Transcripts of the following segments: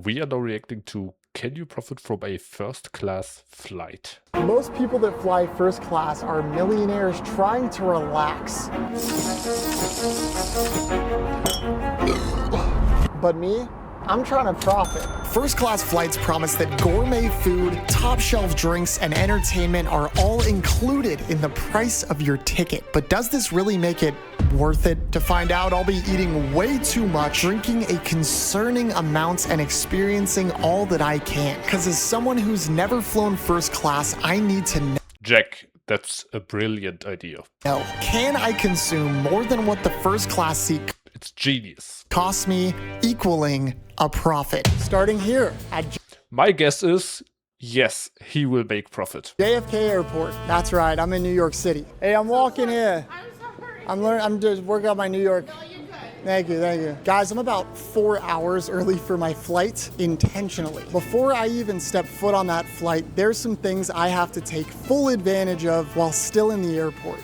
We are now reacting to Can You Profit from a First Class Flight? Most people that fly first class are millionaires trying to relax. But me, I'm trying to profit. First class flights promise that gourmet food, top shelf drinks, and entertainment are all included in the price of your ticket. But does this really make it worth it? To find out, I'll be eating way too much, drinking a concerning amount, and experiencing all that I can. Because as someone who's never flown first class, I need to know. Jack, that's a brilliant idea. Can I consume more than what the first class seat It's genius. costs me, equaling a profit? Starting here at My guess is yes, he will make profit. JFK Airport. That's right, I'm in New York City. Hey, I'm walking here. I'm just working on my New York. Thank you. Guys, I'm about 4 hours early for my flight, intentionally. Before I even step foot on that flight, there's some things I have to take full advantage of while still in the airport.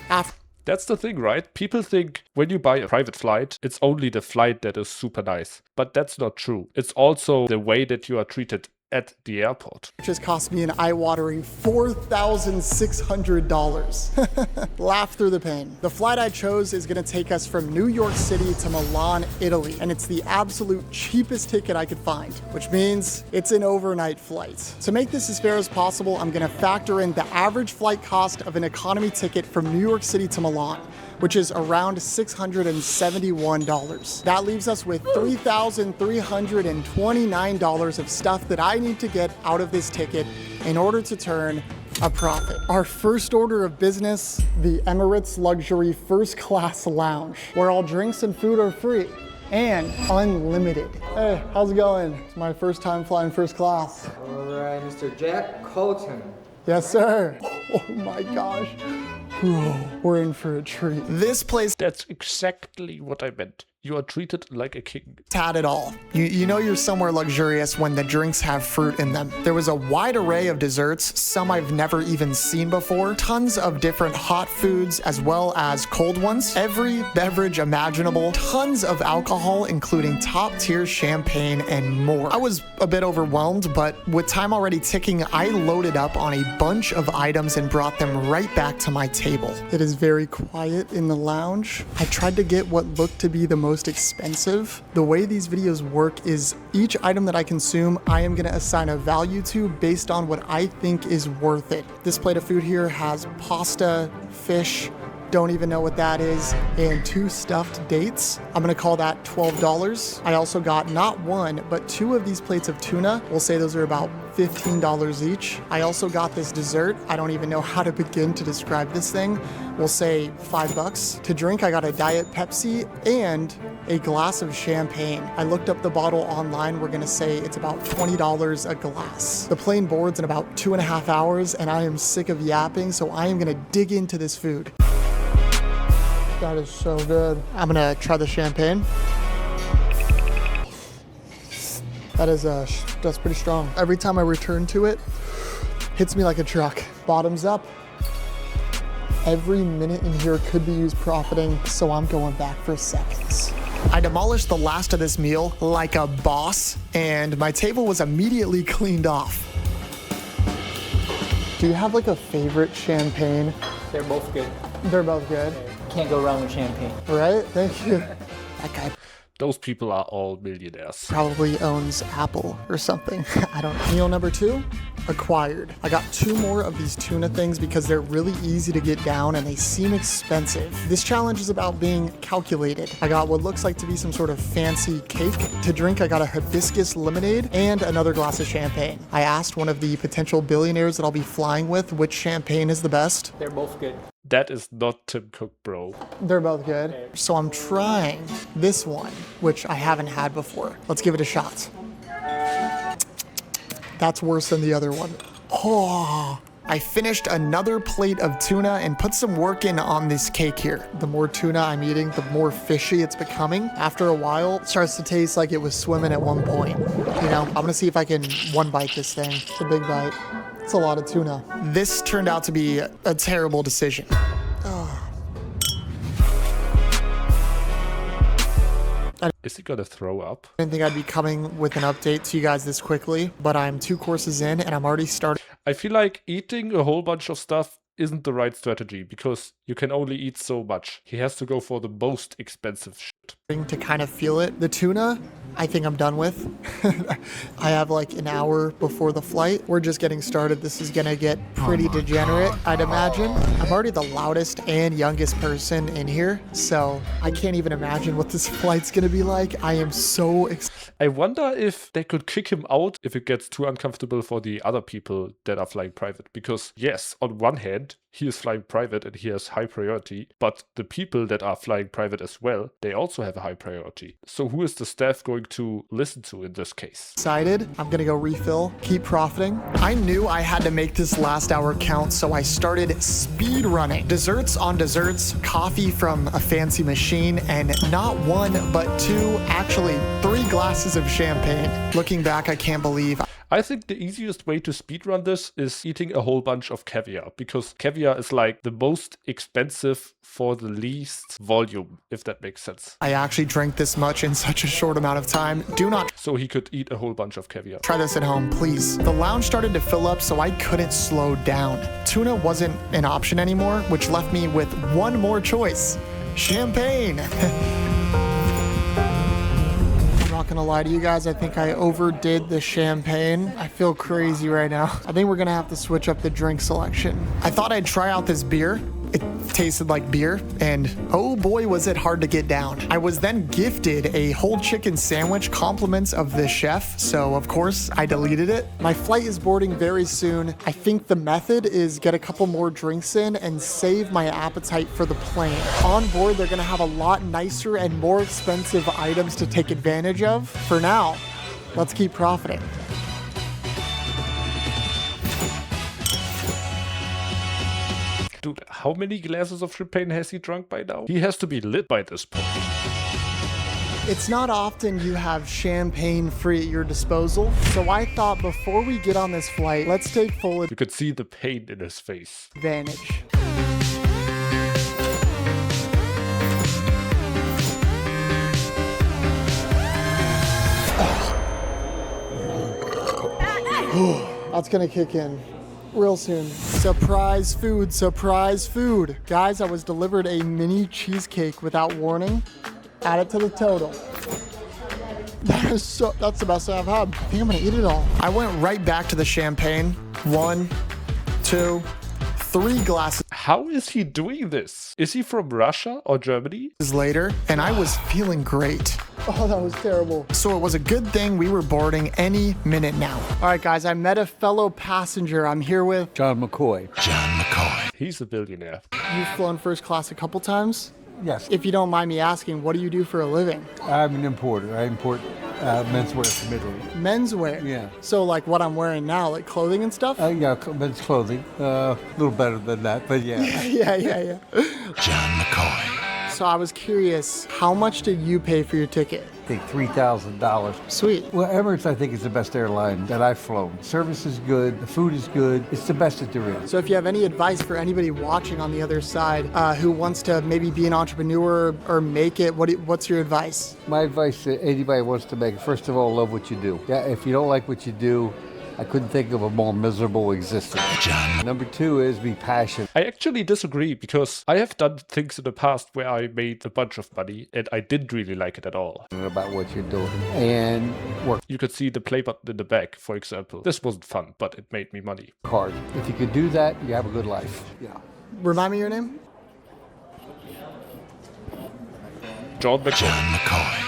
That's the thing, right? People think when you buy a private flight, it's only the flight that is super nice. But that's not true. It's also the way that you are treated at the airport. Which has cost me an eye-watering $4,600. Laugh through the pain. The flight I chose is gonna take us from New York City to Milan, Italy, and it's the absolute cheapest ticket I could find, which means it's an overnight flight. To make this as fair as possible, I'm gonna factor in the average flight cost of an economy ticket from New York City to Milan, which is around $671. That leaves us with $3,329 of stuff that I need to get out of this ticket in order to turn a profit. Our first order of business, the Emirates Luxury First Class Lounge, where all drinks and food are free and unlimited. Hey, how's it going? It's my first time flying first class. All right, Mr. Jack Colton. Yes, sir. Oh my gosh. Bro, we're in for a treat. This place That's exactly what I meant. You are treated like a king. had it all. You know you're somewhere luxurious when the drinks have fruit in them. There was a wide array of desserts, some I've never even seen before, tons of different hot foods as well as cold ones, every beverage imaginable, tons of alcohol including top tier champagne and more. I was a bit overwhelmed, but with time already ticking, I loaded up on a bunch of items and brought them right back to my table. It is very quiet in the lounge. I tried to get what looked to be the most expensive. The way these videos work is each item that I consume, I am gonna assign a value to based on what I think is worth it. This plate of food here has pasta, fish, don't even know what that is, and 2 stuffed dates. I'm gonna call that $12. I also got not one, but 2 of these plates of tuna. We'll say those are about $15 each. I also got this dessert. I don't even know how to begin to describe this thing. We'll say $5. To drink, I got a Diet Pepsi and a glass of champagne. I looked up the bottle online. We're gonna say it's about $20 a glass. The plane boards in about 2.5 hours, and I am sick of yapping, so I am gonna dig into this food. That is so good. I'm gonna try the champagne. That's pretty strong. Every time I return to it, hits me like a truck. Bottoms up. Every minute in here could be used profiting, so I'm going back for seconds. I demolished the last of this meal like a boss, and my table was immediately cleaned off. Do you have like a favorite champagne? They're both good. They're both good. Can't go wrong with champagne. Right? Thank you. That guy Those people are all millionaires. probably owns Apple or something. I don't know. Meal number 2, acquired. I got 2 more of these tuna things because they're really easy to get down and they seem expensive. This challenge is about being calculated. I got what looks like to be some sort of fancy cake. To drink, I got a hibiscus lemonade and another glass of champagne. I asked one of the potential billionaires that I'll be flying with which champagne is the best. They're both good. That is not Tim Cook, bro. They're both good. So I'm trying this one, which I haven't had before. Let's give it a shot. That's worse than the other one. Oh, I finished another plate of tuna and put some work in on this cake here. The more tuna I'm eating, the more fishy it's becoming. After a while, it starts to taste like it was swimming at one point. You know, I'm gonna see if I can one bite this thing. It's a big bite. It's a lot of tuna. This turned out to be a terrible decision. Is he gonna throw up? I didn't think I'd be coming with an update to you guys this quickly, but I'm 2 courses in and I'm already starting I feel like eating a whole bunch of stuff isn't the right strategy because you can only eat so much. He has to go for the most expensive shit. to kind of feel it. The tuna, I think I'm done with. I have like an hour before the flight. We're just getting started. This is gonna get pretty degenerate, I'd imagine. I'm already the loudest and youngest person in here, so I can't even imagine what this flight's gonna be like. I am so excited. I wonder if they could kick him out if it gets too uncomfortable for the other people that are flying private. Because yes, on one hand, he is flying private and he has high priority, but the people that are flying private as well, they also have a high priority. So who is the staff going to listen to in this case? I'm gonna go refill, keep profiting. I knew I had to make this last hour count, so I started speed running. Desserts on desserts, coffee from a fancy machine, and not 1, but 2, actually 3 glasses of champagne. Looking back, I can't believe I think the easiest way to speedrun this is eating a whole bunch of caviar, because caviar is like the most expensive for the least volume, if that makes sense. I actually drank this much in such a short amount of time. Do not So he could eat a whole bunch of caviar. try this at home, please. The lounge started to fill up, so I couldn't slow down. Tuna wasn't an option anymore, which left me with one more choice: champagne. Not gonna lie to you guys, I think I overdid the champagne. I feel crazy right now. I think we're gonna have to switch up the drink selection. I thought I'd try out this beer. It tasted like beer, and oh boy was it hard to get down. I was then gifted a whole chicken sandwich, compliments of the chef, so of course I deleted it. My flight is boarding very soon. I think the method is get a couple more drinks in and save my appetite for the plane. On board, they're gonna have a lot nicer and more expensive items to take advantage of. For now, let's keep profiting. Dude, how many glasses of champagne has he drunk by now? He has to be lit by this point. It's not often you have champagne free at your disposal, so I thought before we get on this flight, let's take full You could see the pain in his face. advantage. That's gonna kick in real soon. Surprise food, surprise food. Guys, I was delivered a mini cheesecake without warning. Add it to the total. That's the best I've had. I think I'm gonna eat it all. I went right back to the champagne. 1, 2, 3 glasses How is he doing this? Is he from Russia or Germany? later, and I was feeling great. Oh, that was terrible. So it was a good thing we were boarding any minute now. All right, guys, I met a fellow passenger. I'm here with... John McCoy. He's a billionaire. You've flown first class a couple times? Yes, If you don't mind me asking, what do you do for a living? I'm an importer. I import menswear from Italy. Menswear? Yeah. So like what I'm wearing now, like clothing and stuff? Yeah, men's clothing. A little better than that, but yeah. Yeah. John McCoy. So I was curious, how much did you pay for your ticket? I think $3,000. Sweet. Well, Emirates, I think, is the best airline that I've flown. Service is good. The food is good. It's the best that there is. So if you have any advice for anybody watching on the other side who wants to maybe be an entrepreneur or make it, what's your advice? My advice to anybody who wants to make it, first of all, love what you do. Yeah, if you don't like what you do, I couldn't think of a more miserable existence. Number 2 is be passionate. I actually disagree because I have done things in the past where I made a bunch of money and I didn't really like it at all. About what you're doing and work You could see the play button in the back, for example. This wasn't fun, but it made me money. hard. If you could do that, you have a good life. Yeah. Remind me your name? John McCoy.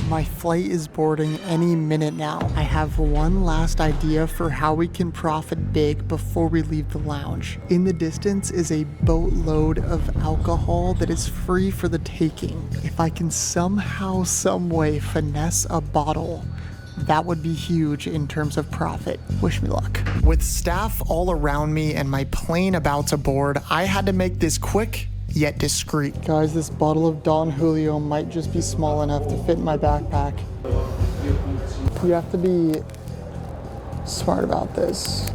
My flight is boarding any minute now. I have one last idea for how we can profit big before we leave the lounge. In the distance is a boatload of alcohol that is free for the taking. If I can somehow, some way finesse a bottle, that would be huge in terms of profit. Wish me luck. With staff all around me and my plane about to board, I had to make this quick yet discreet. Guys, this bottle of Don Julio might just be small enough to fit in my backpack. You have to be smart about this.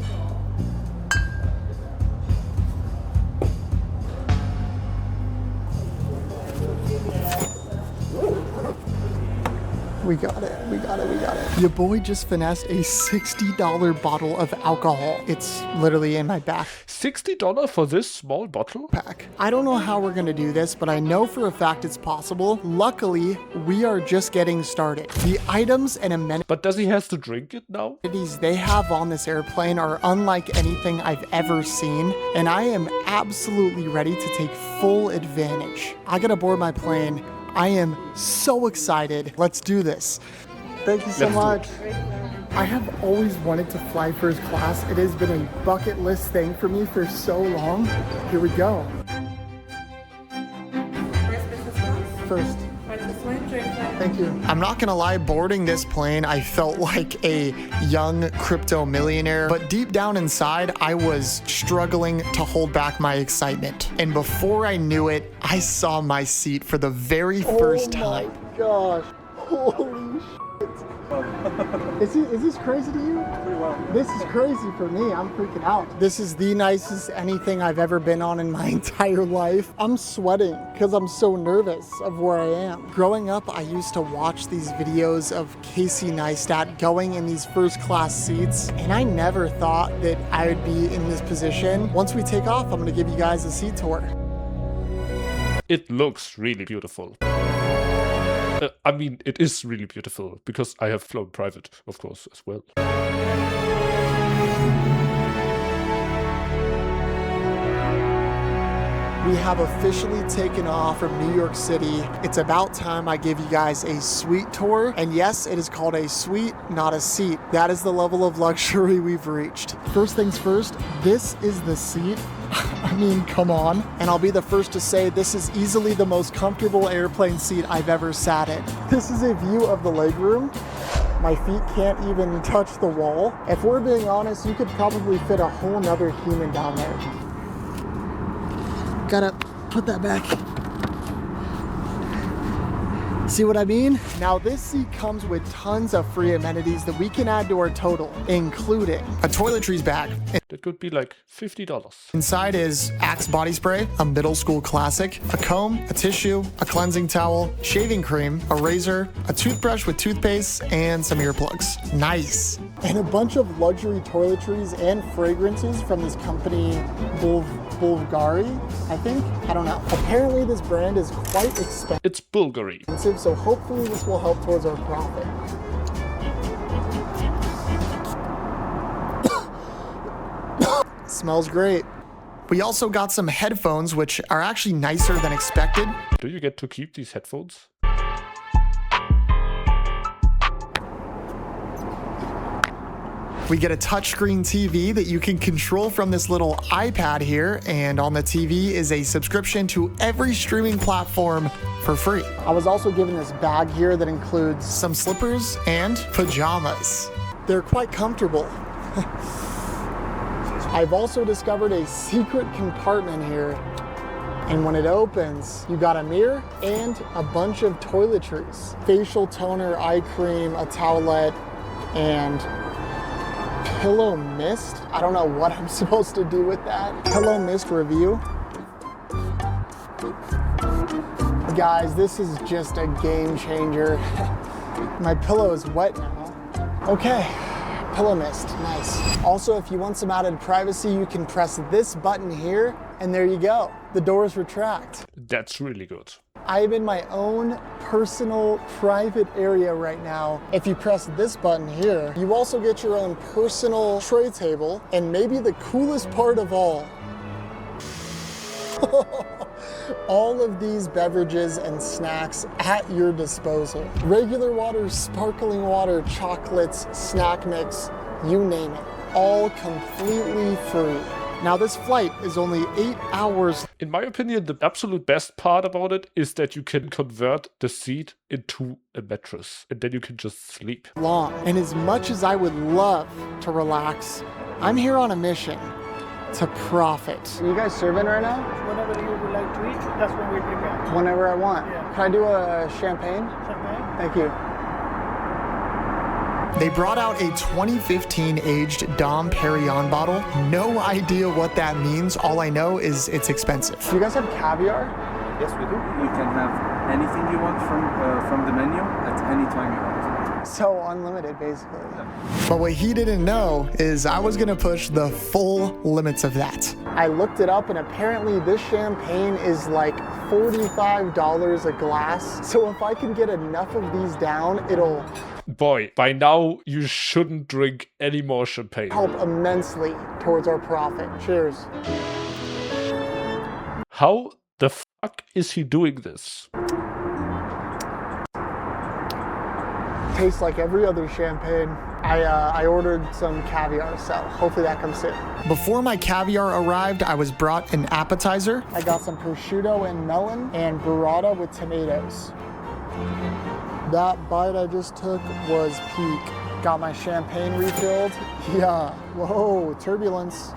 We got it. We got it. We got it. Your boy just finessed a $60 bottle of alcohol. It's literally in my $60 for this small bottle? backpack. I don't know how we're gonna do this, but I know for a fact it's possible. Luckily, we are just getting started. The items and amenities But does he have to drink it now? they have on this airplane are unlike anything I've ever seen, and I am absolutely ready to take full advantage. I gotta board my plane. I am so excited. Let's do this. Thank you so Let's do much. I have always wanted to fly first class. It has been a bucket list thing for me for so long. Here we go. First business class. First. Right this way, straight flight. Thank you. I'm not gonna lie, boarding this plane, I felt like a young crypto millionaire, but deep down inside, I was struggling to hold back my excitement. And before I knew it, I saw my seat for the very first time. Oh my gosh. Holy shit. Is this crazy to you? Pretty well. This is crazy for me. I'm freaking out. This is the nicest anything I've ever been on in my entire life. I'm sweating because I'm so nervous of where I am. Growing up, I used to watch these videos of Casey Neistat going in these first class seats, and I never thought that I would be in this position. Once we take off, I'm gonna give you guys a seat tour. It looks really beautiful. I mean, it is really beautiful because I have flown private, of course, as well. We have officially taken off from New York City. It's about time I give you guys a suite tour. And yes, it is called a suite, not a seat. That is the level of luxury we've reached. First things first, this is the seat. I mean, come on. And I'll be the first to say this is easily the most comfortable airplane seat I've ever sat in. This is a view of the legroom. My feet can't even touch the wall. If we're being honest, you could probably fit a whole nother human down there. Gotta put that back. See what I mean? Now this seat comes with tons of free amenities that we can add to our total, including a toiletries bag. That could be like $50. Inside is Axe body spray, a middle school classic, a comb, a tissue, a cleansing towel, shaving cream, a razor, a toothbrush with toothpaste, and some earplugs. Nice. And a bunch of luxury toiletries and fragrances from this company, Bulgari, I think? I don't know. Apparently this brand is quite expensive. It's Bulgari. So hopefully this will help towards our profit. Smells great. We also got some headphones, which are actually nicer than expected. Do you get to keep these headphones? We get a touchscreen TV that you can control from this little iPad here, and on the TV is a subscription to every streaming platform for free. I was also given this bag here that includes some slippers and pajamas. They're quite comfortable. I've also discovered a secret compartment here, and when it opens, you got a mirror and a bunch of toiletries. Facial toner, eye cream, a towelette, and pillow mist. I don't know what I'm supposed to do with that. Pillow mist review. Guys, this is just a game changer. My pillow is wet now. Okay, pillow mist, nice. Also, if you want some added privacy, you can press this button here, and there you go. The doors retract. That's really good. I am in my own personal private area right now. If you press this button here, you also get your own personal tray table, and maybe the coolest part of all, all of these beverages and snacks at your disposal. Regular water, sparkling water, chocolates, snack mix, you name it. All completely free. Now this flight is only 8 hours. In my opinion, the absolute best part about it is that you can convert the seat into a mattress and then you can just sleep. Long. And as much as I would love to relax, I'm here on a mission to profit. Are you guys serving right now? Whenever you would like to eat, that's when we prepare. Whenever I want. Yeah. Can I do a champagne? Champagne? Thank you. They brought out a 2015 aged Dom Perignon bottle. No idea what that means. All I know is it's expensive. Do you guys have caviar? Yes, we do. You can have anything you want from the menu at anytime you want. So unlimited, basically. But what he didn't know is I was gonna push the full limits of that. I looked it up and apparently this champagne is like $45 a glass. So if I can get enough of these down, it'll Boy, by now you shouldn't drink any more champagne. help immensely towards our profit. Cheers. How the fuck is he doing this? Tastes like every other champagne. I ordered some caviar, so hopefully that comes soon. Before my caviar arrived, I was brought an appetizer. I got some prosciutto and melon and burrata with tomatoes. That bite I just took was peak. Got my champagne refilled. Yeah, whoa, turbulence.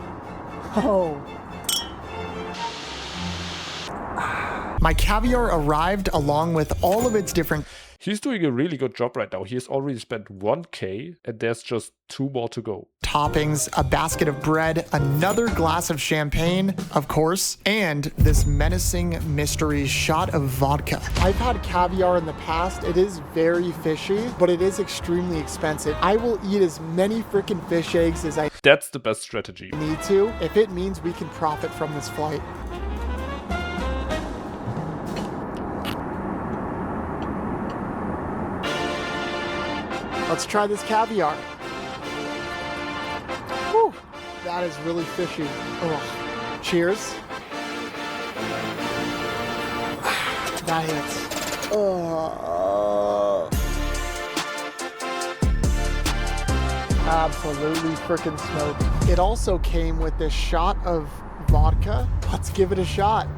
Oh. My caviar arrived along with all of its different He's doing a really good job right now. He has already spent 1K and there's just 2 more to go. toppings, a basket of bread, another glass of champagne, of course, and this menacing mystery shot of vodka. I've had caviar in the past. It is very fishy, but it is extremely expensive. I will eat as many freaking fish eggs as I That's the best strategy. need to if it means we can profit from this flight. Let's try this caviar. Whew, that is really fishy. Ugh. Cheers. That hits. Absolutely freaking smoked. It also came with this shot of vodka. Let's give it a shot.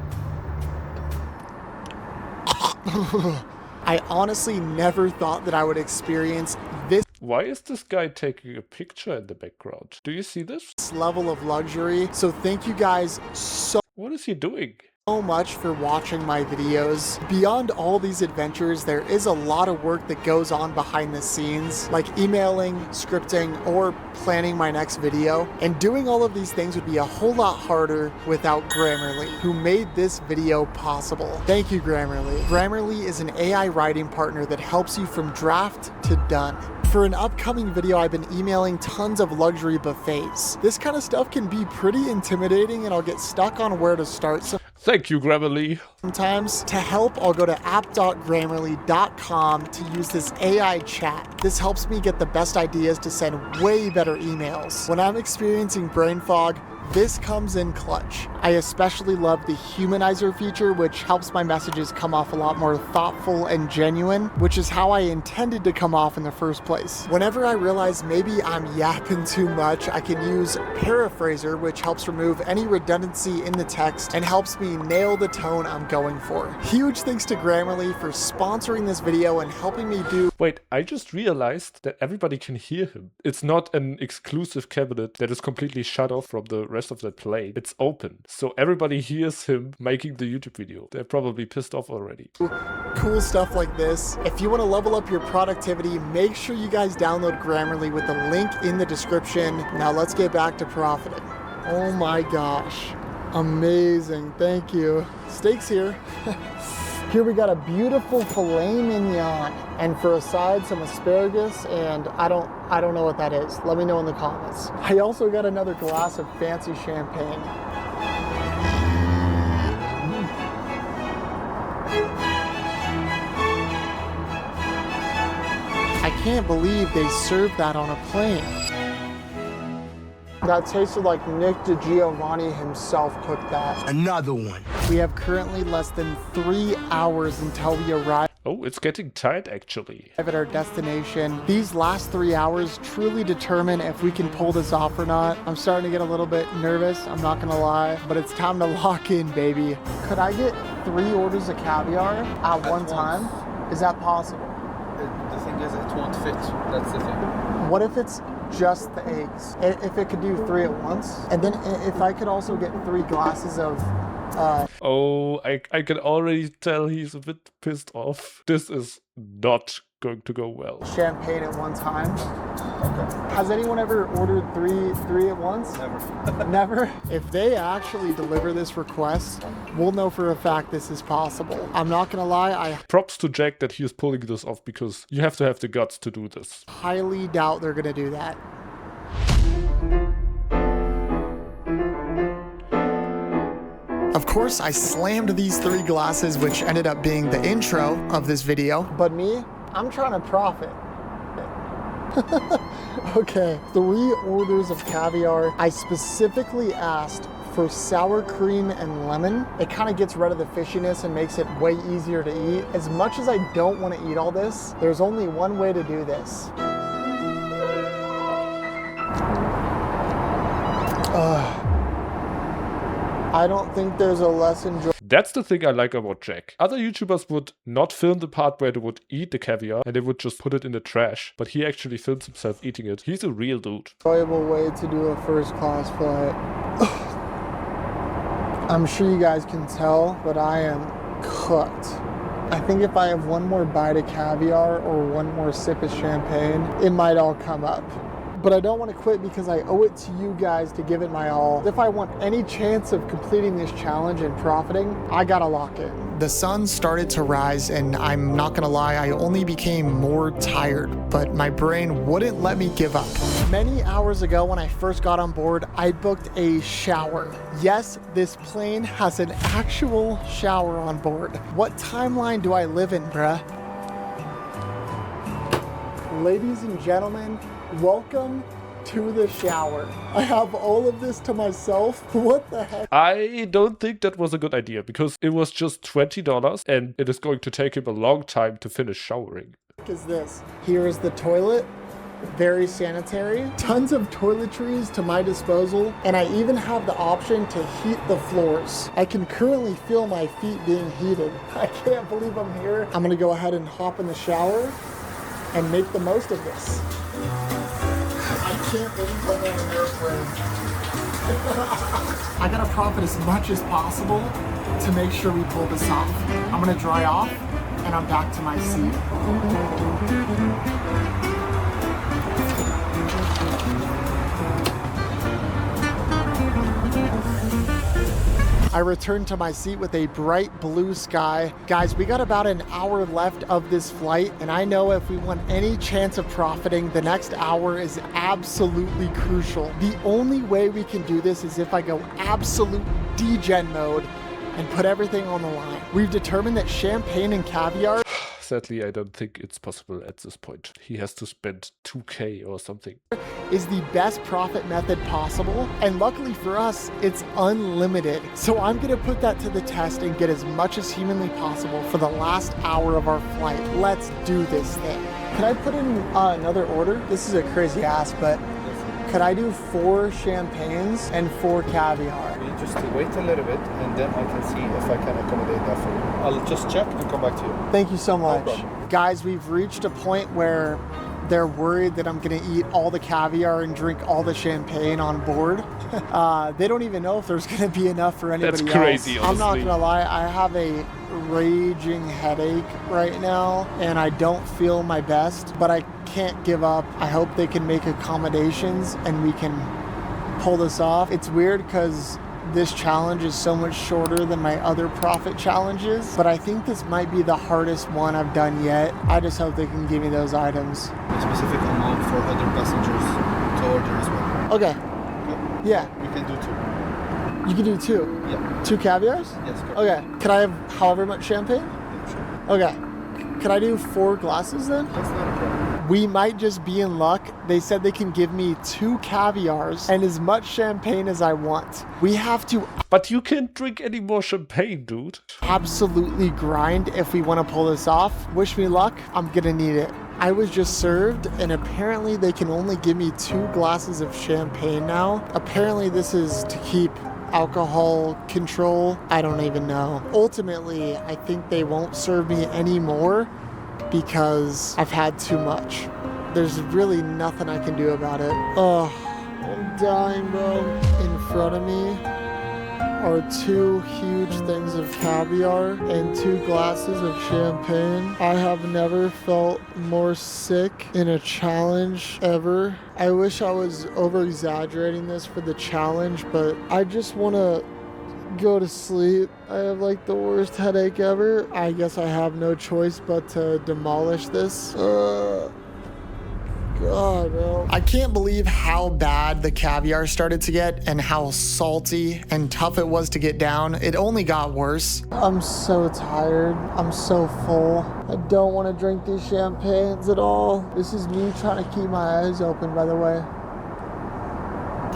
I honestly never thought that I would experience this Why is this guy taking a picture in the background? Do you see this? level of luxury. So thank you guys so What is he doing? much for watching my videos. Beyond all these adventures, there is a lot of work that goes on behind the scenes, like emailing, scripting, or planning my next video. And doing all of these things would be a whole lot harder without Grammarly, who made this video possible. Thank you, Grammarly. Grammarly is an AI writing partner that helps you from draft to done. For an upcoming video, I've been emailing tons of luxury buffets. This kind of stuff can be pretty intimidating and I'll get stuck on where to start Thank you, Grammarly. sometimes. To help, I'll go to app.grammarly.com to use this AI chat. This helps me get the best ideas to send way better emails. When I'm experiencing brain fog, this comes in clutch. I especially love the humanizer feature, which helps my messages come off a lot more thoughtful and genuine, which is how I intended to come off in the first place. Whenever I realize maybe I'm yapping too much, I can use Paraphraser, which helps remove any redundancy in the text and helps me nail the tone I'm going for. Huge thanks to Grammarly for sponsoring this video and helping me do Wait, I just realized that everybody can hear him. It's not an exclusive cabinet that is completely shut off from the rest of the plane. It's open. So everybody hears him making the YouTube video. They're probably pissed off already. cool stuff like this. If you want to level up your productivity, make sure you guys download Grammarly with the link in the description. Now let's get back to profiting. Oh my gosh. Amazing. Thank you. Steaks here. Here we got a beautiful filet mignon, and for a side, some asparagus, and I don't know what that is. Let me know in the comments. I also got another glass of fancy champagne. I can't believe they served that on a plane. That tasted like Nick DiGiovanni himself cooked that. Another one. We have currently less than 3 hours until we arrive Oh, it's getting tight actually. at our destination. These last 3 hours truly determine if we can pull this off or not. I'm starting to get a little bit nervous, I'm not gonna lie, but it's time to lock in, baby. Could I get 3 orders of caviar at one time? Is that possible? The thing is, it won't fit. That's the thing. What if it's just the eggs? If it could do 3 at once? And then if I could also get 3 glasses of Oh, I can already tell he's a bit pissed off. This is not going to go well. Champagne at one time. Okay. Has anyone ever ordered three at once? Never. Never? If they actually deliver this request, we'll know for a fact this is possible. I'm not gonna lie, I Props to Jack that he is pulling this off, because you have to have the guts to do this. highly doubt they're gonna do that. Of course, I slammed these 3 glasses, which ended up being the intro of this video. But me, I'm trying to profit. Okay, 3 orders of caviar. I specifically asked for sour cream and lemon. It kind of gets rid of the fishiness and makes it way easier to eat. As much as I don't want to eat all this, there's only one way to do this. I don't think there's a less enjoyable. That's the thing I like about Jack. Other YouTubers would not film the part where they would eat the caviar and they would just put it in the trash, but he actually films himself eating it. He's a real dude. Way to do a first class flight. I'm sure you guys can tell, but I am cooked. I think if I have one more bite of caviar or one more sip of champagne, it might all come up. But I don't want to quit because I owe it to you guys to give it my all. If I want any chance of completing this challenge and profiting, I gotta lock in. The sun started to rise, and I'm not gonna lie, I only became more tired, but my brain wouldn't let me give up. Many hours ago when I first got on board, I booked a shower. Yes, this plane has an actual shower on board. What timeline do I live in, bruh? Ladies and gentlemen, welcome to the shower. I have all of this to myself. What the heck? I don't think that was a good idea, because it was just $20 and it is going to take him a long time to finish showering. Is this? Here is the toilet. Very sanitary. Tons of toiletries to my disposal, and I even have the option to heat the floors. I can currently feel my feet being heated. I can't believe I'm here. I'm gonna go ahead and hop in the shower and make the most of this. I can't believe I'm on an airplane. I gotta profit as much as possible to make sure we pull this off. I'm gonna dry off and I'm back to my seat. I returned to my seat with a bright blue sky. Guys, we got about an hour left of this flight, and I know if we want any chance of profiting, the next hour is absolutely crucial. The only way we can do this is if I go absolute degen mode and put everything on the line. We've determined that champagne and caviar Sadly, I don't think it's possible at this point. He has to spend 2K or something. is the best profit method possible, and luckily for us, it's unlimited. So I'm gonna put that to the test and get as much as humanly possible for the last hour of our flight. Let's do this thing. Can I put in another order? This is a crazy ask, but could I do 4 champagnes and 4 caviar? We just wait a little bit and then I can see if I can accommodate that for you. I'll just check and come back to you. Thank you so much. problem. Guys, we've reached a point where they're worried that I'm gonna eat all the caviar and drink all the champagne on board. They don't even know if there's gonna be enough for anybody That's crazy, else. I'm not honestly. gonna lie, I have a raging headache right now and I don't feel my best, but I can't give up. I hope they can make accommodations and we can pull this off. It's weird because this challenge is so much shorter than my other profit challenges, but I think this might be the hardest one I've done yet. I just hope they can give me those items. A specific amount for other passengers to order as well. Okay. Yeah, We can do 2. you can do 2. Yeah. 2 caviars? Yes, correct. Okay. Can I have however much champagne? Yeah, sure. Okay. Can I do 4 glasses then? That's not a problem. We might just be in luck. They said they can give me 2 caviars and as much champagne as I want. We have to But you can't drink any more champagne, dude. absolutely grind if we want to pull this off. Wish me luck. I'm gonna need it. I was just served and apparently they can only give me 2 glasses of champagne now. Apparently this is to keep alcohol control. I don't even know. Ultimately, I think they won't serve me any more because I've had too much. There's really nothing I can do about it. Oh, I'm dying, bro. In front of me are 2 huge things of caviar and 2 glasses of champagne. I have never felt more sick in a challenge ever. I wish I was over-exaggerating this for the challenge, but I just want to go to sleep. I have like the worst headache ever. I guess I have no choice but to demolish this. God, bro. I can't believe how bad the caviar started to get and how salty and tough it was to get down. It only got worse. I'm so tired. I'm so full. I don't want to drink these champagnes at all. This is me trying to keep my eyes open, by the way.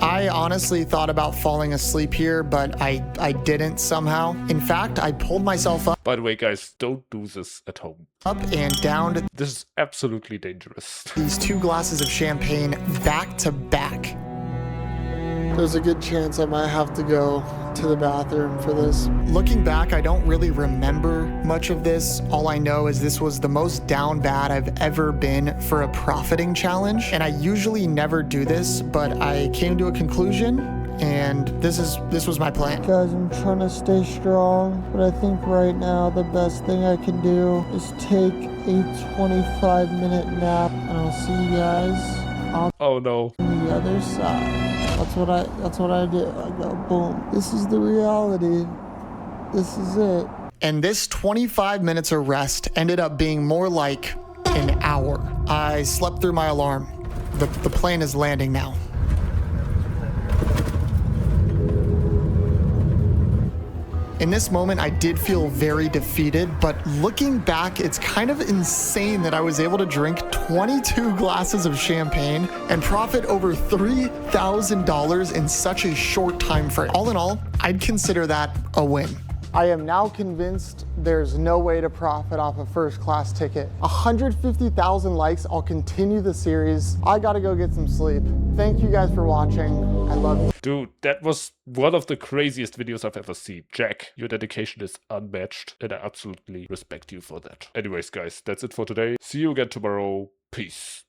I honestly thought about falling asleep here, but I didn't somehow. In fact, I pulled myself up By the way, guys, don't do this at home. and downed This is absolutely dangerous. these 2 glasses of champagne back to back. There's a good chance I might have to go to the bathroom for this. Looking back, I don't really remember much of this. All I know is this was the most down bad I've ever been for a profiting challenge. And I usually never do this, but I came to a conclusion and this was my plan. Guys, I'm trying to stay strong, but I think right now the best thing I can do is take a 25-minute nap, and I'll see you guys Oh no. on the other side. That's what I do. I go boom. This is the reality. This is it. And this 25 minutes of rest ended up being more like an hour. I slept through my alarm. The plane is landing now. In this moment, I did feel very defeated, but looking back, it's kind of insane that I was able to drink 22 glasses of champagne and profit over $3,000 in such a short time frame. All in all, I'd consider that a win. I am now convinced there's no way to profit off a first class ticket. 150,000 likes, I'll continue the series. I gotta go get some sleep. Thank you guys for watching. I love you. Dude, that was one of the craziest videos I've ever seen. Jack, your dedication is unmatched, and I absolutely respect you for that. Anyways, guys, that's it for today. See you again tomorrow. Peace.